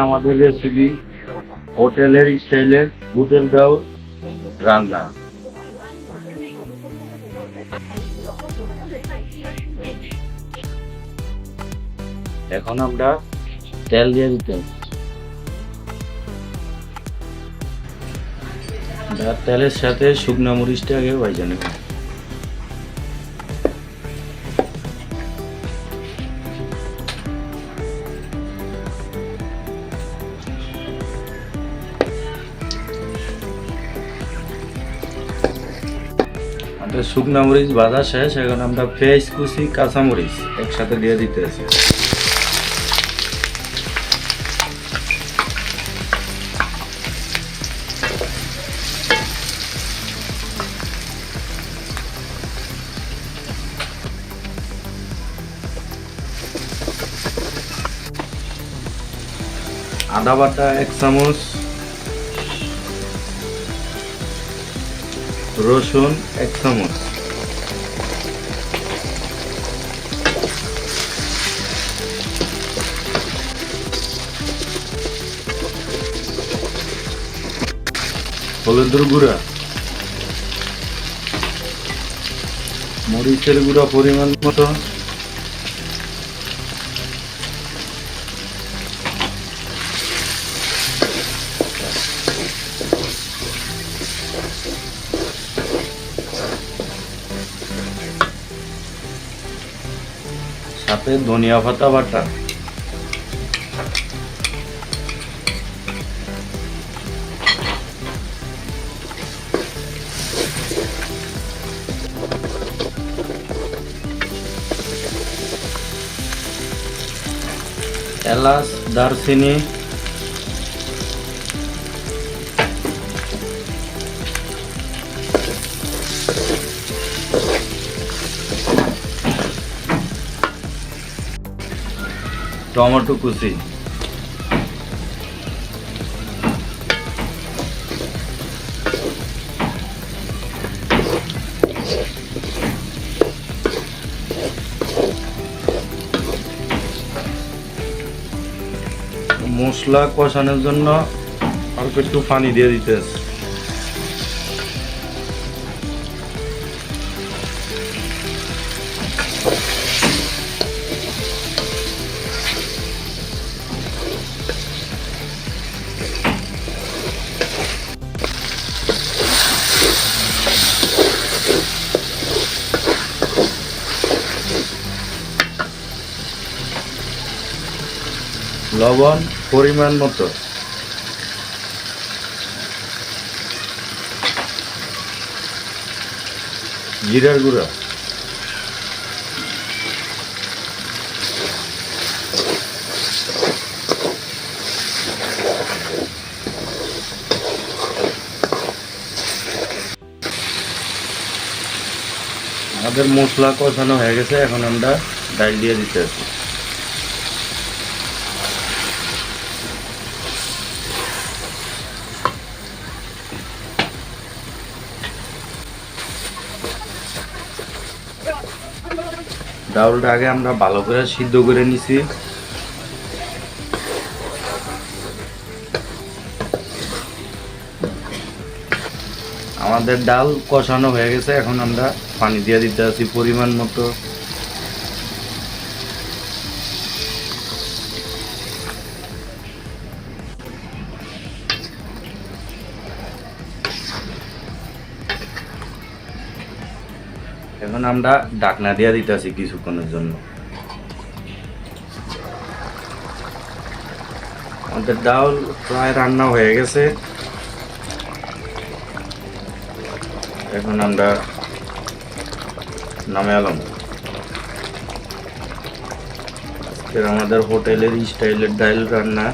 আমাদের রেসিপি হোটেলের স্টাইলের হোটেল ডাউল রান্না। এখন আমরা তেল দিয়ে দিতে হবে। তেলের সাথে শুকনো মরিচটা আগে ভেজে নেব। শুকনা মরিচ ভাজা শেষ, এখন আমরা পেঁয়াজ কুচি কাঁচা মরিচ একসাথে দিয়ে দিতে আছি। আদা বাটা 1 চামচ, রসুন 1 চামচ, হলুদের গুঁড়া, মরিচের গুঁড়া পরিমাণ মতো, সাথে ধনিয়া পাতা বাটা, এলাচ, দারচিনি, টমেটো কুচি, মশলা কষানোর জন্য অল্প একটু পানি দিয়ে দিতে আছে। লবণ পরিমাণ মতো, জিরার গুঁড়া, আমাদের মশলা কষানো হয়ে গেছে, এখন আমরা ডাল দিয়ে দিতে আছি। ডাউলটা আগে আমরা ভালো করে সিদ্ধ করে নিছি। আমাদের ডাল কষানো হয়ে গেছে, এখন আমরা পানি দিয়ে দিতে আছি পরিমাণ মতো। এখন আমরা ঢাকনা দিয়ে দিতেছি কিছুক্ষণের জন্য। আমাদের ডাল প্রায় রান্না হয়ে গেছে, এখন আমরা নামে এলাম। আজকের আমাদের হোটেলের স্টাইলের ডাল রান্না।